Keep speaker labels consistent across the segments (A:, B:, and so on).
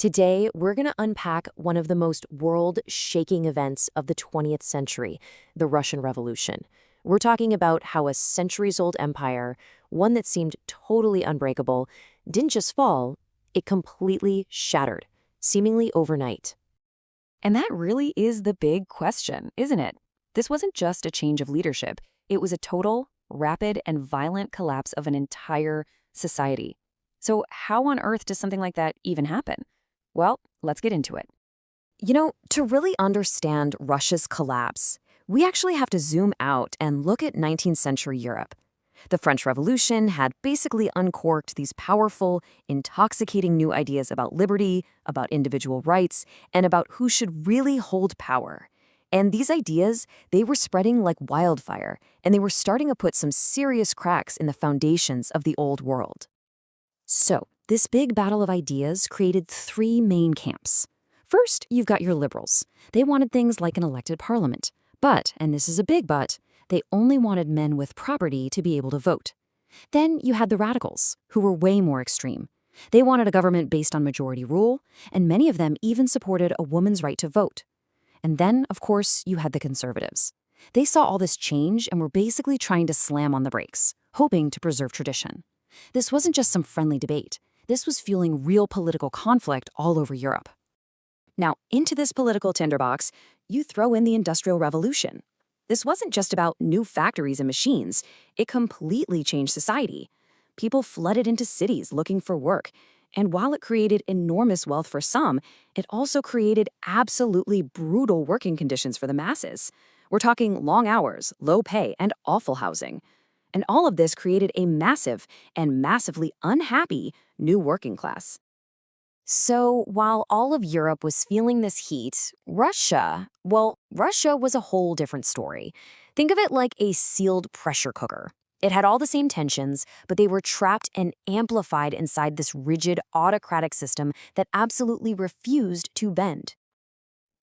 A: Today, we're going to unpack one of the most world-shaking events of the 20th century, the Russian Revolution. We're talking about how a centuries-old empire, one that seemed totally unbreakable, didn't just fall, it completely shattered, seemingly overnight.
B: And that really is the big question, isn't it? This wasn't just a change of leadership. It was a total, rapid, and violent collapse of an entire society. So how on earth does something like that even happen? Well, let's get into it.
A: To really understand Russia's collapse, we actually have to zoom out and look at 19th century Europe. The French Revolution had basically uncorked these powerful, intoxicating new ideas about liberty, about individual rights, and about who should really hold power. And these ideas, they were spreading like wildfire, and they were starting to put some serious cracks in the foundations of the old world. So, this big battle of ideas created three main camps. First, you've got your liberals. They wanted things like an elected parliament. But, and this is a big but, they only wanted men with property to be able to vote. Then you had the radicals, who were way more extreme. They wanted a government based on majority rule, and many of them even supported a woman's right to vote. And then, of course, you had the conservatives. They saw all this change and were basically trying to slam on the brakes, hoping to preserve tradition. This wasn't just some friendly debate. This was fueling real political conflict all over Europe. Now, into this political tinderbox, you throw in the Industrial Revolution. This wasn't just about new factories and machines. It completely changed society. People flooded into cities looking for work. And while it created enormous wealth for some, it also created absolutely brutal working conditions for the masses. We're talking long hours, low pay, and awful housing. And all of this created a massive and massively unhappy new working class. So while all of Europe was feeling this heat, Russia was a whole different story. Think of it like a sealed pressure cooker. It had all the same tensions, but they were trapped and amplified inside this rigid, autocratic system that absolutely refused to bend.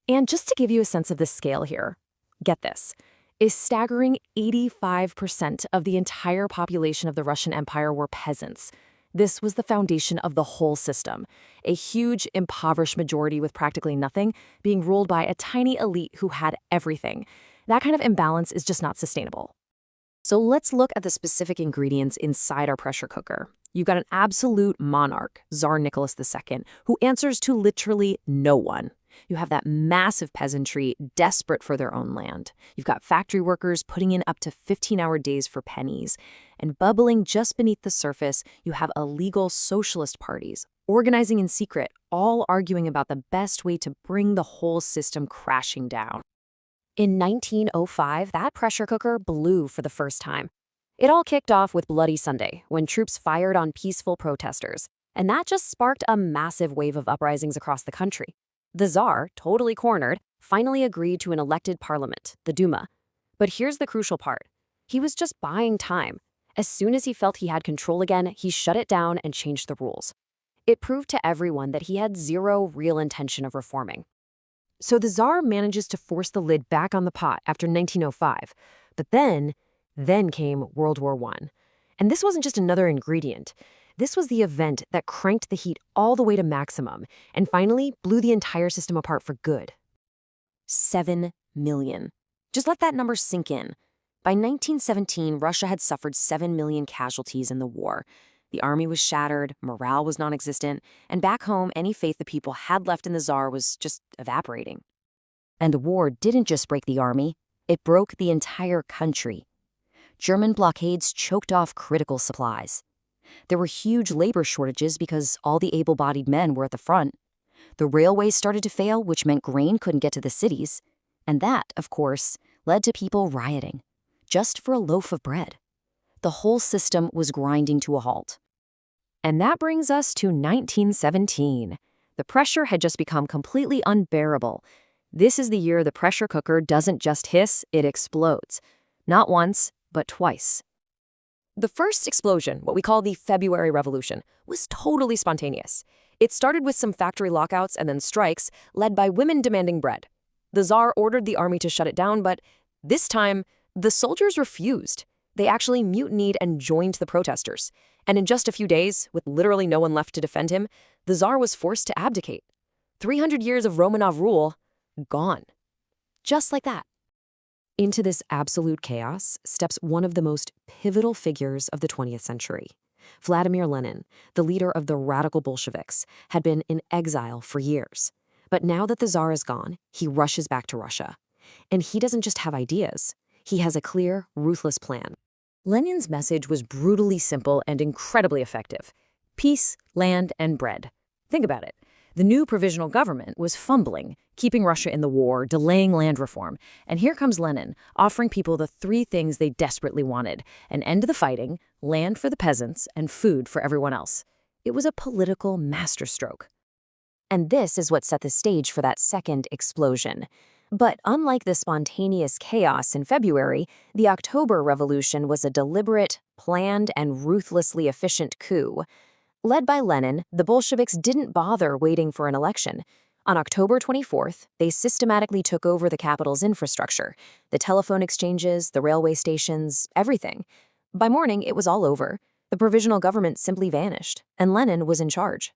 A: And just to give you a sense of the scale here, get this. A staggering 85% of the entire population of the Russian Empire were peasants. This was the foundation of the whole system, a huge, impoverished majority with practically nothing being ruled by a tiny elite who had everything. That kind of imbalance is just not sustainable. So let's look at the specific ingredients inside our pressure cooker. You've got an absolute monarch, Tsar Nicholas II, who answers to literally no one. You have that massive peasantry desperate for their own land. You've got factory workers putting in up to 15-hour days for pennies. And bubbling just beneath the surface, you have illegal socialist parties, organizing in secret, all arguing about the best way to bring the whole system crashing down. In 1905, that pressure cooker blew for the first time. It all kicked off with Bloody Sunday, when troops fired on peaceful protesters. And that just sparked a massive wave of uprisings across the country. The Tsar, totally cornered, finally agreed to an elected parliament, the Duma. But here's the crucial part. He was just buying time. As soon as he felt he had control again, he shut it down and changed the rules. It proved to everyone that he had zero real intention of reforming. So the Tsar manages to force the lid back on the pot after 1905. But then came World War I. And this wasn't just another ingredient. This was the event that cranked the heat all the way to maximum and finally blew the entire system apart for good. 7 million. Just let that number sink in. By 1917, Russia had suffered 7 million casualties in the war. The army was shattered, morale was non-existent, and back home, any faith the people had left in the Tsar was just evaporating. And the war didn't just break the army, it broke the entire country. German blockades choked off critical supplies. There were huge labor shortages because all the able-bodied men were at the front. The railways started to fail, which meant grain couldn't get to the cities. And that, of course, led to people rioting, just for a loaf of bread. The whole system was grinding to a halt. And that brings us to 1917. The pressure had just become completely unbearable. This is the year the pressure cooker doesn't just hiss, it explodes. Not once, but twice. The first explosion, what we call the February Revolution, was totally spontaneous. It started with some factory lockouts and then strikes, led by women demanding bread. The Tsar ordered the army to shut it down, but this time, the soldiers refused.
B: They actually mutinied and joined the protesters. And in just a few days, with literally no one left to defend him, the Tsar was forced to abdicate. 300 years of Romanov rule, gone. Just like that. Into this absolute chaos steps one of the most pivotal figures of the 20th century. Vladimir Lenin, the leader of the radical Bolsheviks, had been in exile for years. But now that the Tsar is gone, he rushes back to Russia. And he doesn't just have ideas. He has a clear, ruthless plan. Lenin's message was brutally simple and incredibly effective. Peace, land, and bread. Think about it. The new provisional government was fumbling, keeping Russia in the war, delaying land reform. And here comes Lenin, offering people the three things they desperately wanted: an end to the fighting, land for the peasants, and food for everyone else. It was a political masterstroke. And this is what set the stage for that second explosion. But unlike the spontaneous chaos in February, the October Revolution was a deliberate, planned, and ruthlessly efficient coup. Led by Lenin, the Bolsheviks didn't bother waiting for an election. On October 24th, they systematically took over the capital's infrastructure, the telephone exchanges, the railway stations, everything. By morning, it was all over. The provisional government simply vanished, and Lenin was in charge.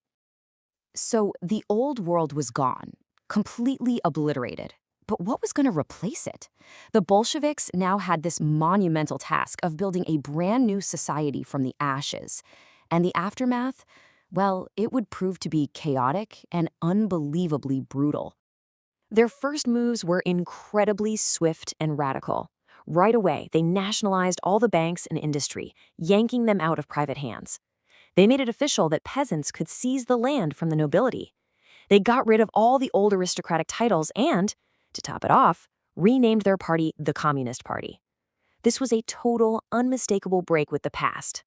B: So the old world was gone, completely obliterated. But what was going to replace it? The Bolsheviks now had this monumental task of building a brand new society from the ashes. And the aftermath, well, it would prove to be chaotic and unbelievably brutal. Their first moves were incredibly swift and radical. Right away, they nationalized all the banks and industry, yanking them out of private hands. They made it official that peasants could seize the land from the nobility. They got rid of all the old aristocratic titles and, to top it off, renamed their party the Communist Party. This was a total, unmistakable break with the past.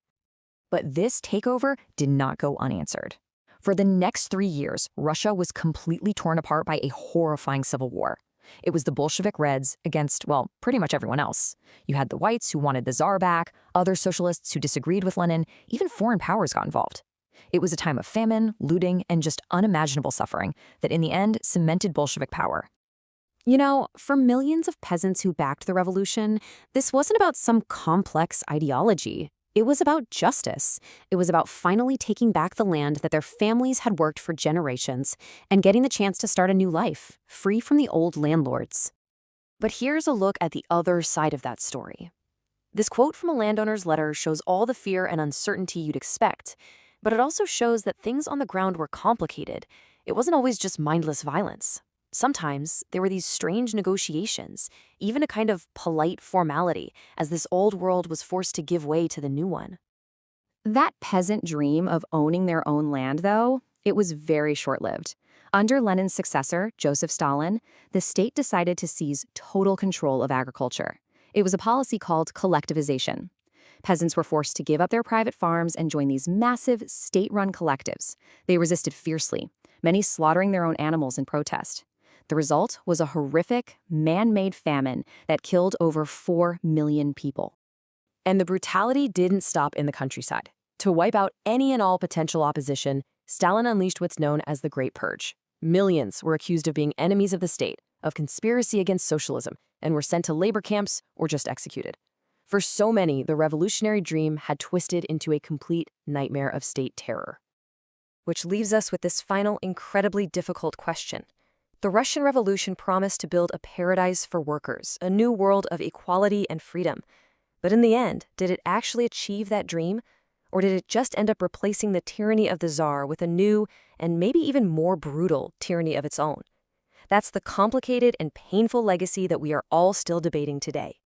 B: But this takeover did not go unanswered. For the next 3 years, Russia was completely torn apart by a horrifying civil war. It was the Bolshevik Reds against, well, pretty much everyone else. You had the whites who wanted the Tsar back, other socialists who disagreed with Lenin, even foreign powers got involved. It was a time of famine, looting, and just unimaginable suffering that in the end cemented Bolshevik power. You know, for millions of peasants who backed the revolution, this wasn't about some complex ideology. It was about justice. It was about finally taking back the land that their families had worked for generations and getting the chance to start a new life, free from the old landlords. But here's a look at the other side of that story. This quote from a landowner's letter shows all the fear and uncertainty you'd expect, but it also shows that things on the ground were complicated. It wasn't always just mindless violence. Sometimes there were these strange negotiations, even a kind of polite formality, as this old world was forced to give way to the new one. That peasant dream of owning their own land, though, it was very short-lived. Under Lenin's successor, Joseph Stalin, the state decided to seize total control of agriculture. It was a policy called collectivization. Peasants were forced to give up their private farms and join these massive, state-run collectives. They resisted fiercely, many slaughtering their own animals in protest. The result was a horrific, man-made famine that killed over 4 million people. And the brutality didn't stop in the countryside. To wipe out any and all potential opposition, Stalin unleashed what's known as the Great Purge. Millions were accused of being enemies of the state, of conspiracy against socialism, and were sent to labor camps or just executed. For so many, the revolutionary dream had twisted into a complete nightmare of state terror. Which leaves us with this final, incredibly difficult question. The Russian Revolution promised to build a paradise for workers, a new world of equality and freedom. But in the end, did it actually achieve that dream? Or did it just end up replacing the tyranny of the Tsar with a new, and maybe even more brutal, tyranny of its own? That's the complicated and painful legacy that we are all still debating today.